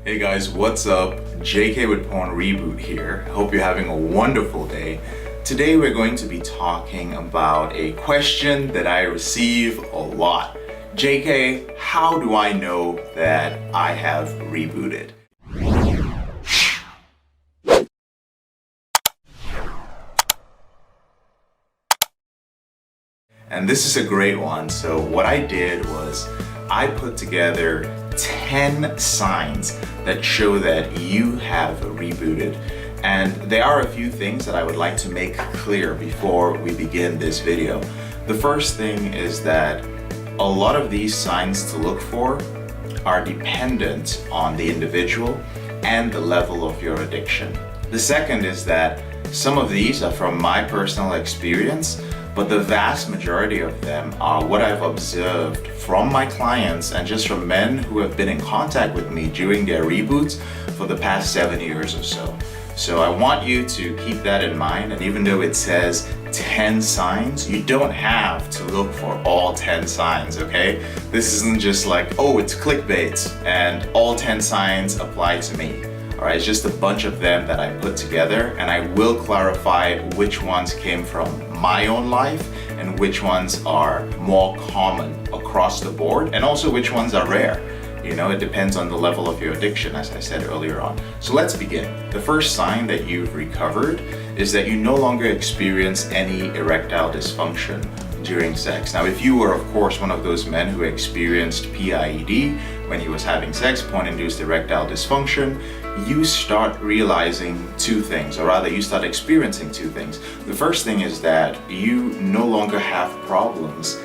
Hey guys, what's up? JK with PornReboot here. Hope you're having a wonderful day. Today we're going to be talking about a question that I receive a lot. JK, how do I know that I have rebooted? And this is a great one. So what I did was I put together 10 signs that show that you have rebooted. And there are a few things that I would like to make clear before we begin this video. The first thing is that a lot of these signs to look for are dependent on the individual and the level of your addiction. The second is that some of these are from my personal experience, but the vast majority of them are what I've observed from my clients and just from men who have been in contact with me during their reboots for the past 7 years or so. So I want you to keep that in mind, and even though it says 10 signs, you don't have to look for all 10 signs, okay? This isn't just like, oh, it's clickbait and all 10 signs apply to me. All right, it's just a bunch of them that I put together, and I will clarify which ones came from my own life and which ones are more common across the board, and also which ones are rare. You know, it depends on the level of your addiction, as I said earlier on. So let's begin. The first sign that you've recovered is that you no longer experience any erectile dysfunction during sex. Now, if you were, of course, one of those men who experienced PIED when he was having sex, porn-induced erectile dysfunction, you start realizing two things, or rather you start experiencing two things. The first thing is that you no longer have problems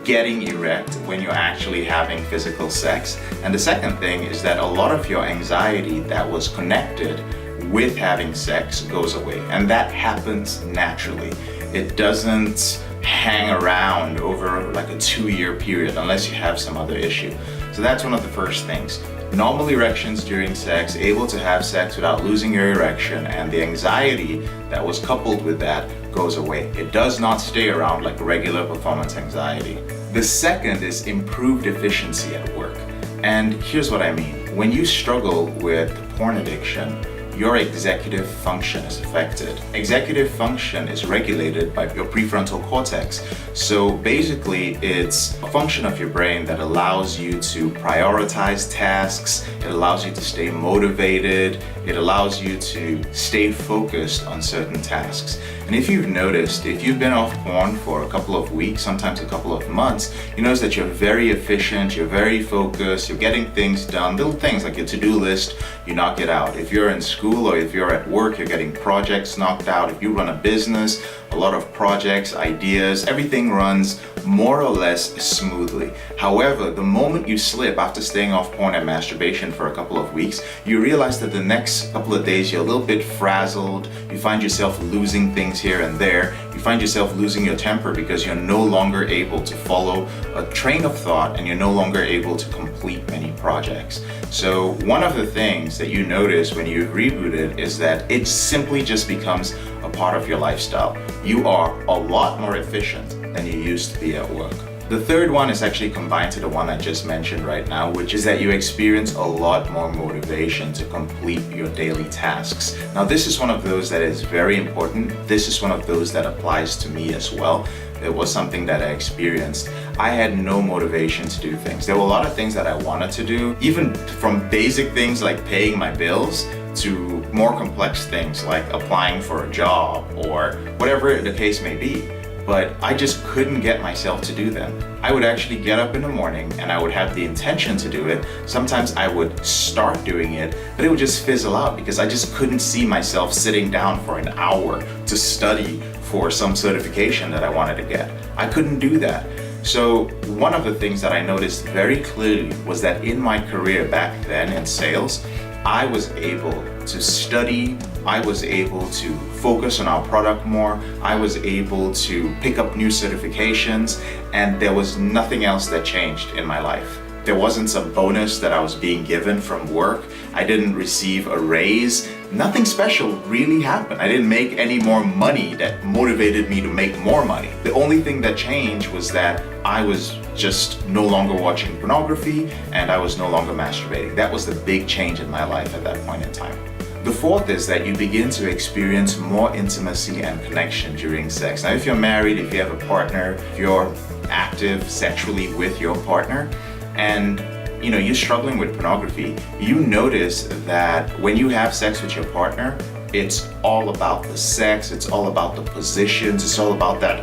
getting erect when you're actually having physical sex. And the second thing is that a lot of your anxiety that was connected with having sex goes away. And that happens naturally. It doesn't hang around over like a 2-year period unless you have some other issue. So that's one of the first things. Normal erections during sex, able to have sex without losing your erection, and the anxiety that was coupled with that goes away. It does not stay around like regular performance anxiety. The second is improved efficiency at work. And here's what I mean. When you struggle with porn addiction, your executive function is affected. Executive function is regulated by your prefrontal cortex. So basically, it's a function of your brain that allows you to prioritize tasks, it allows you to stay motivated, it allows you to stay focused on certain tasks. And if you've noticed, if you've been off porn for a couple of weeks, sometimes a couple of months, you notice that you're very efficient, you're very focused, you're getting things done, little things like your to-do list, you knock it out. If you're in school or if you're at work, you're getting projects knocked out. If you run a business, a lot of projects, ideas, everything runs more or less smoothly. However, the moment you slip after staying off porn and masturbation for a couple of weeks, you realize that the next couple of days you're a little bit frazzled, you find yourself losing things here and there, you find yourself losing your temper because you're no longer able to follow a train of thought and you're no longer able to complete many projects. So one of the things that you notice when you've rebooted is that it simply just becomes a part of your lifestyle. You are a lot more efficient than you used to be at work. The third one is actually combined to the one I just mentioned right now, which is that you experience a lot more motivation to complete your daily tasks. Now, this is one of those that is very important. This is one of those that applies to me as well. It was something that I experienced. I had no motivation to do things. There were a lot of things that I wanted to do, even from basic things like paying my bills to more complex things like applying for a job or whatever the case may be. But I just couldn't get myself to do them. I would actually get up in the morning and I would have the intention to do it. Sometimes I would start doing it, but it would just fizzle out because I just couldn't see myself sitting down for an hour to study for some certification that I wanted to get. I couldn't do that. So one of the things that I noticed very clearly was that in my career back then in sales, I was able to study, I was able to focus on our product more, I was able to pick up new certifications, and there was nothing else that changed in my life. There wasn't some bonus that I was being given from work. I didn't receive a raise. Nothing special really happened. I didn't make any more money that motivated me to make more money. The only thing that changed was that I was just no longer watching pornography and I was no longer masturbating. That was the big change in my life at that point in time. The fourth is that you begin to experience more intimacy and connection during sex. Now, if you're married, if you have a partner, if you're active sexually with your partner, and you're struggling with pornography, you notice that when you have sex with your partner, it's all about the sex, it's all about the positions, it's all about that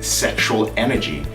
sexual energy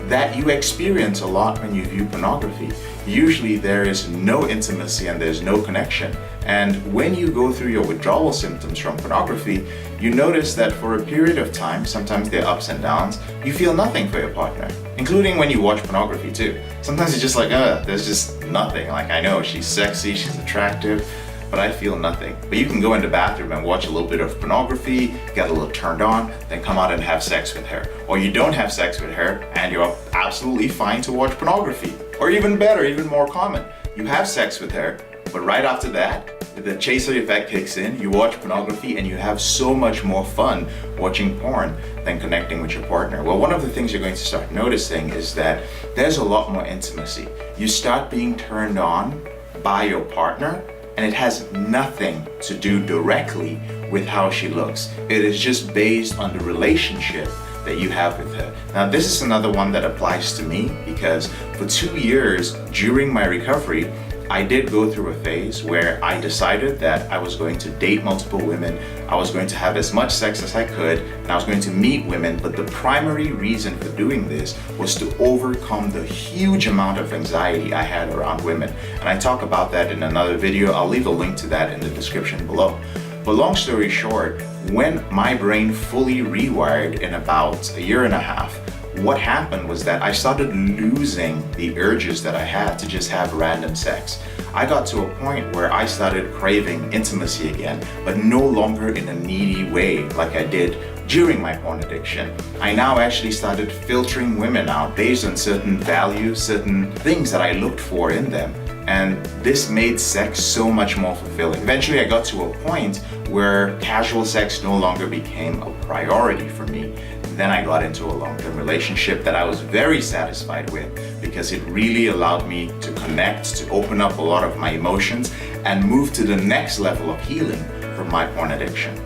that you experience a lot when you view pornography. Usually there is no intimacy and there's no connection. And when you go through your withdrawal symptoms from pornography, you notice that for a period of time, sometimes there are ups and downs, you feel nothing for your partner, including when you watch pornography too. Sometimes it's just like, there's just nothing. Like, I know she's sexy, she's attractive, but I feel nothing. But you can go in the bathroom and watch a little bit of pornography, get a little turned on, then come out and have sex with her. Or you don't have sex with her and you're absolutely fine to watch pornography. Or even better, even more common, you have sex with her, but right after that, the chaser effect kicks in, you watch pornography and you have so much more fun watching porn than connecting with your partner. Well, one of the things you're going to start noticing is that there's a lot more intimacy. You start being turned on by your partner, and it has nothing to do directly with how she looks. It is just based on the relationship that you have with her. Now, this is another one that applies to me because for 2 years during my recovery, I did go through a phase where I decided that I was going to date multiple women, I was going to have as much sex as I could, and I was going to meet women, but the primary reason for doing this was to overcome the huge amount of anxiety I had around women. And I talk about that in another video. I'll leave a link to that in the description below. But long story short, when my brain fully rewired in about 1.5 years, what happened was that I started losing the urges that I had to just have random sex. I got to a point where I started craving intimacy again, but no longer in a needy way like I did during my porn addiction. I now actually started filtering women out based on certain values, certain things that I looked for in them. And this made sex so much more fulfilling. Eventually I got to a point where casual sex no longer became a priority for me. Then I got into a long-term relationship that I was very satisfied with because it really allowed me to connect, to open up a lot of my emotions and move to the next level of healing from my porn addiction.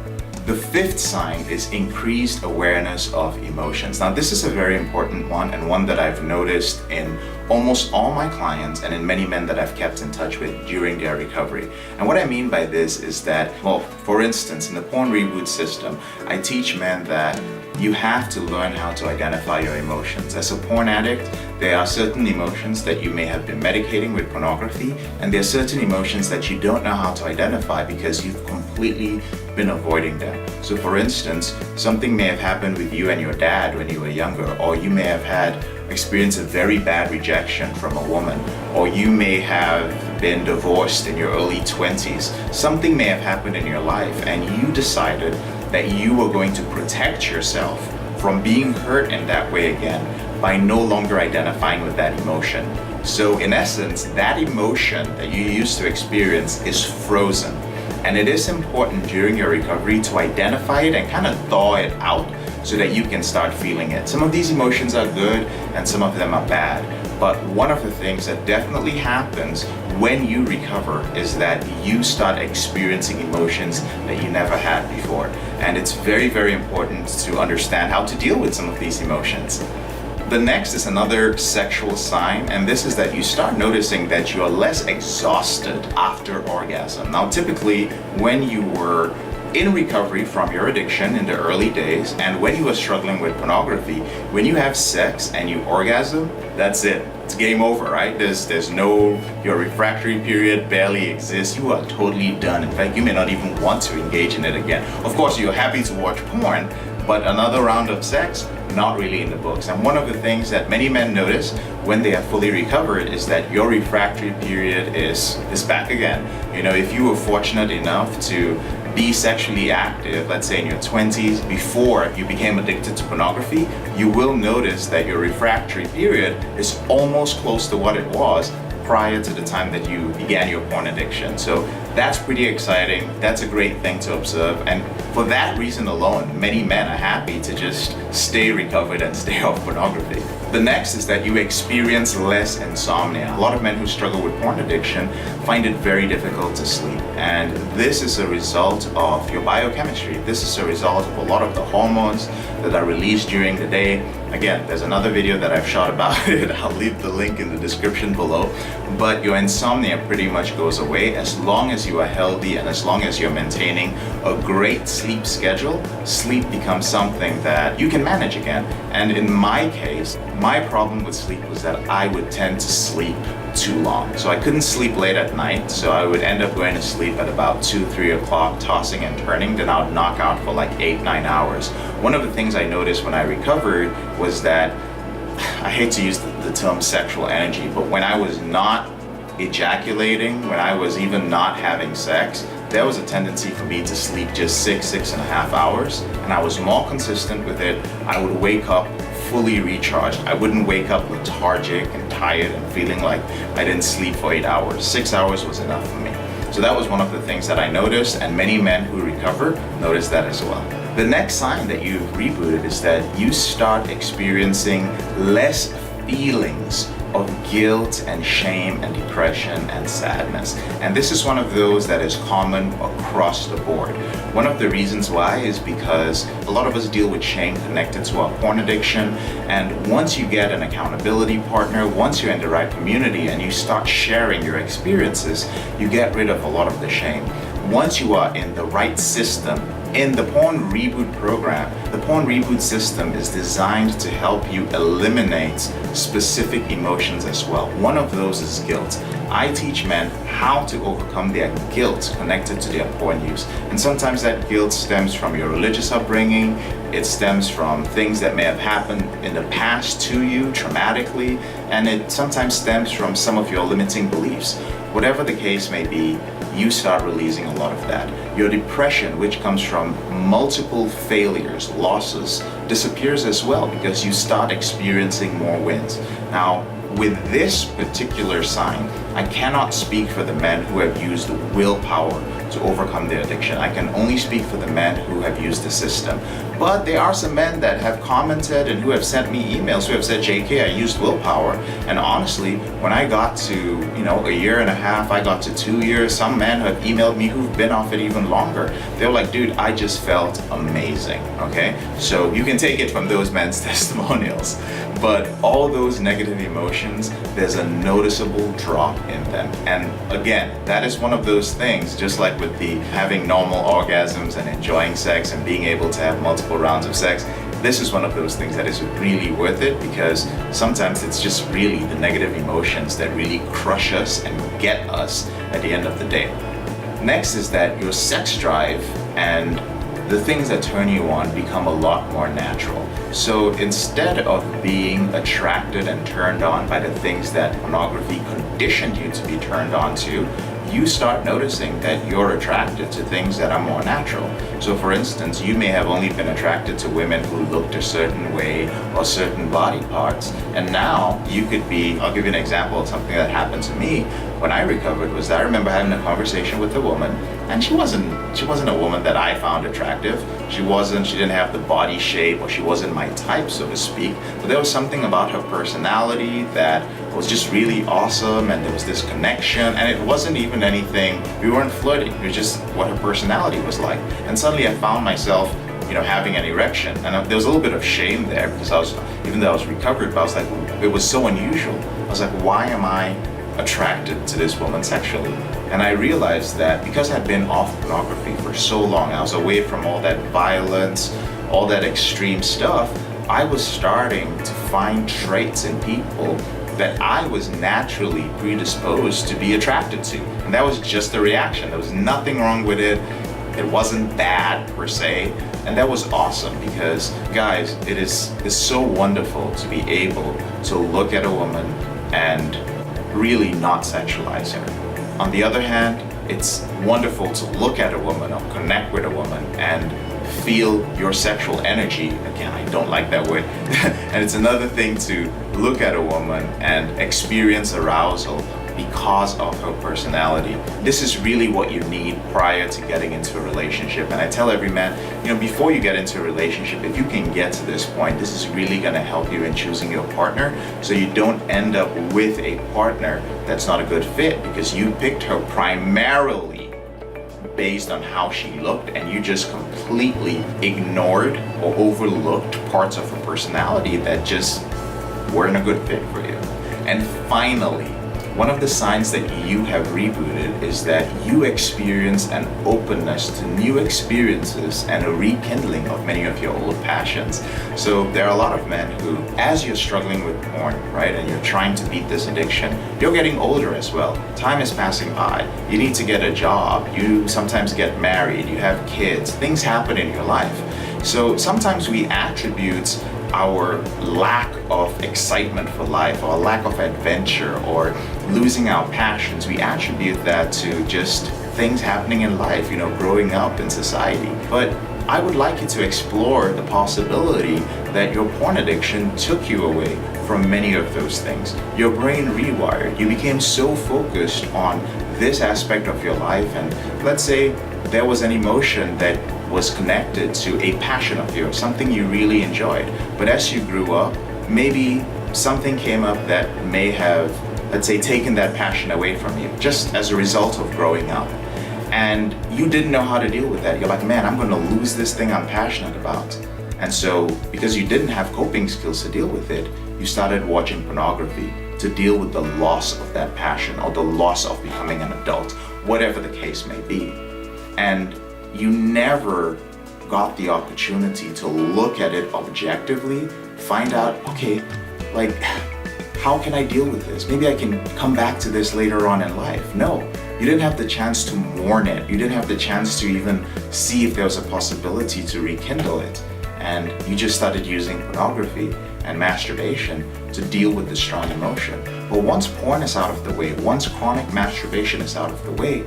The fifth sign is increased awareness of emotions. Now, this is a very important one and one that I've noticed in almost all my clients and in many men that I've kept in touch with during their recovery. And what I mean by this is that, well, for instance, in the PornReboot system, I teach men that you have to learn how to identify your emotions. As a porn addict, there are certain emotions that you may have been medicating with pornography, and there are certain emotions that you don't know how to identify because you've completely been avoiding them. So for instance, something may have happened with you and your dad when you were younger, or you may have experienced a very bad rejection from a woman, or you may have been divorced in your early 20s. Something may have happened in your life and you decided that you were going to protect yourself from being hurt in that way again by no longer identifying with that emotion. So in essence, that emotion that you used to experience is frozen. And it is important during your recovery to identify it and kind of thaw it out so that you can start feeling it. Some of these emotions are good and some of them are bad. But one of the things that definitely happens when you recover is that you start experiencing emotions that you never had before. And it's very, very important to understand how to deal with some of these emotions. The next is another sexual sign, and this is that you start noticing that you are less exhausted after orgasm. Now, typically, when you were in recovery from your addiction in the early days, and when you were struggling with pornography, when you have sex and you orgasm, that's it. It's game over, right? There's no, your refractory period barely exists. You are totally done. In fact, you may not even want to engage in it again. Of course, you're happy to watch porn, but another round of sex, not really in the books. And one of the things that many men notice when they are fully recovered is that your refractory period is back again. You know, if you were fortunate enough to be sexually active, let's say in your 20s, before you became addicted to pornography, you will notice that your refractory period is almost close to what it was prior to the time that you began your porn addiction. So that's pretty exciting. That's a great thing to observe. And for that reason alone, many men are happy to just stay recovered and stay off pornography. The next is that you experience less insomnia. A lot of men who struggle with porn addiction find it very difficult to sleep. And this is a result of your biochemistry. This is a result of a lot of the hormones that are released during the day. Again, there's another video that I've shot about it. I'll leave the link in the description below. But your insomnia pretty much goes away as long as you are healthy and as long as you're maintaining a great sleep schedule. Sleep becomes something that you can manage again. And in my case, my problem with sleep was that I would tend to sleep too long. So I couldn't sleep late at night, so I would end up going to sleep at about 2-3 o'clock, tossing and turning, then I would knock out for like 8-9 hours. One of the things I noticed when I recovered was that, I hate to use the term sexual energy, but when I was not ejaculating, when I was even not having sex, there was a tendency for me to sleep just 6.5 hours, and I was more consistent with it. I would wake up fully recharged. I wouldn't wake up lethargic and tired and feeling like I didn't sleep for 8 hours. 6 hours was enough for me. So that was one of the things that I noticed, and many men who recover noticed that as well. The next sign that you've rebooted is that you start experiencing less feelings of guilt and shame and depression and sadness. And this is one of those that is common across the board. One of the reasons why is because a lot of us deal with shame connected to our porn addiction. And once you get an accountability partner, once you're in the right community and you start sharing your experiences, you get rid of a lot of the shame. Once you are in the right system, in the Porn Reboot program, the Porn Reboot system is designed to help you eliminate specific emotions as well. One of those is guilt. I teach men how to overcome their guilt connected to their porn use. And sometimes that guilt stems from your religious upbringing. It stems from things that may have happened in the past to you traumatically, and it sometimes stems from some of your limiting beliefs. Whatever the case may be, you start releasing a lot of that. Your depression, which comes from multiple failures, losses, disappears as well because you start experiencing more wins. Now, with this particular sign, I cannot speak for the men who have used willpower to overcome their addiction. I can only speak for the men who have used the system. But there are some men that have commented and who have sent me emails who have said, JK, I used willpower. And honestly, when I got to, a year and a half, I got to 2 years, some men have emailed me who've been off it even longer. They were like, dude, I just felt amazing, okay? So you can take it from those men's testimonials. But all those negative emotions, there's a noticeable drop in them. And again, that is one of those things, just like with the having normal orgasms and enjoying sex and being able to have multiple rounds of sex, this is one of those things that is really worth it, because sometimes it's just really the negative emotions that really crush us and get us at the end of the day. Next is that your sex drive and the things that turn you on become a lot more natural. So instead of being attracted and turned on by the things that pornography conditioned you to be turned on to, you start noticing that you're attracted to things that are more natural. So for instance, you may have only been attracted to women who looked a certain way or certain body parts, and now you could be, I'll give you an example of something that happened to me when I recovered. Was I remember having a conversation with a woman, and she wasn't a woman that I found attractive. She didn't have the body shape, or she wasn't my type, so to speak, but there was something about her personality that was just really awesome, and there was this connection, and it wasn't even anything, we weren't flirting, it was just what her personality was like. And suddenly I found myself, having an erection, and there was a little bit of shame there, because even though I was recovered, but I was like, it was so unusual. I was like, why am I attracted to this woman sexually? And I realized that because I'd been off pornography for so long, I was away from all that violence, all that extreme stuff, I was starting to find traits in people that I was naturally predisposed to be attracted to. And that was just a reaction. There was nothing wrong with it. It wasn't bad per se. And that was awesome, because guys, it's so wonderful to be able to look at a woman and really not sexualize her. On the other hand, it's wonderful to look at a woman or connect with a woman and feel your sexual energy. Again, I don't like that word. And it's another thing to look at a woman and experience arousal because of her personality. This is really what you need prior to getting into a relationship. And I tell every man, before you get into a relationship, if you can get to this point, this is really going to help you in choosing your partner, so you don't end up with a partner that's not a good fit because you picked her primarily based on how she looked, and you just completely ignored or overlooked parts of her personality that just weren't a good fit for you. And finally, one of the signs that you have rebooted is that you experience an openness to new experiences and a rekindling of many of your old passions. So there are a lot of men who, as you're struggling with porn, right, and you're trying to beat this addiction, you're getting older as well. Time is passing by. You need to get a job. You sometimes get married. You have kids. Things happen in your life. So sometimes we attribute our lack of excitement for life, or lack of adventure, or losing our passions, we attribute that to just things happening in life, growing up in society. But I would like you to explore the possibility that your porn addiction took you away from many of those things. Your brain rewired. You became so focused on this aspect of your life, and let's say there was an emotion that was connected to a passion of yours, something you really enjoyed. But as you grew up, maybe something came up that may have, let's say, taken that passion away from you, just as a result of growing up. And you didn't know how to deal with that. You're like, man, I'm gonna lose this thing I'm passionate about. And so, because you didn't have coping skills to deal with it, you started watching pornography to deal with the loss of that passion, or the loss of becoming an adult, whatever the case may be. And you never got the opportunity to look at it objectively, find out, okay, like, how can I deal with this? Maybe I can come back to this later on in life. No, you didn't have the chance to mourn it. You didn't have the chance to even see if there was a possibility to rekindle it. And you just started using pornography and masturbation to deal with the strong emotion. But once porn is out of the way, once chronic masturbation is out of the way,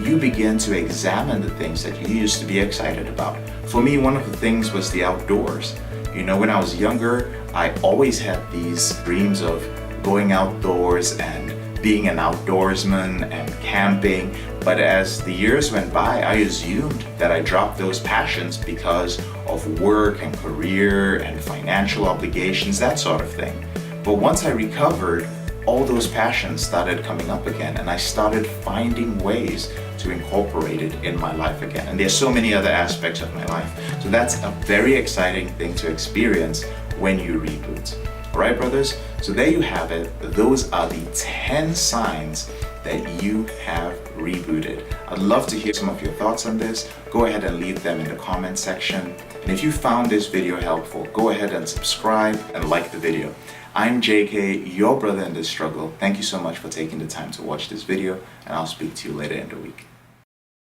you begin to examine the things that you used to be excited about. For me, one of the things was the outdoors. When I was younger, I always had these dreams of going outdoors and being an outdoorsman and camping. But as the years went by, I assumed that I dropped those passions because of work and career and financial obligations, that sort of thing. But once I recovered, all those passions started coming up again, and I started finding ways to incorporate it in my life again. And there's so many other aspects of my life. So that's a very exciting thing to experience when you reboot. All right, brothers? So there you have it. Those are the 10 signs that you have rebooted. I'd love to hear some of your thoughts on this. Go ahead and leave them in the comment section. And if you found this video helpful, go ahead and subscribe and like the video. I'm JK, your brother in this struggle. Thank you so much for taking the time to watch this video, and I'll speak to you later in the week.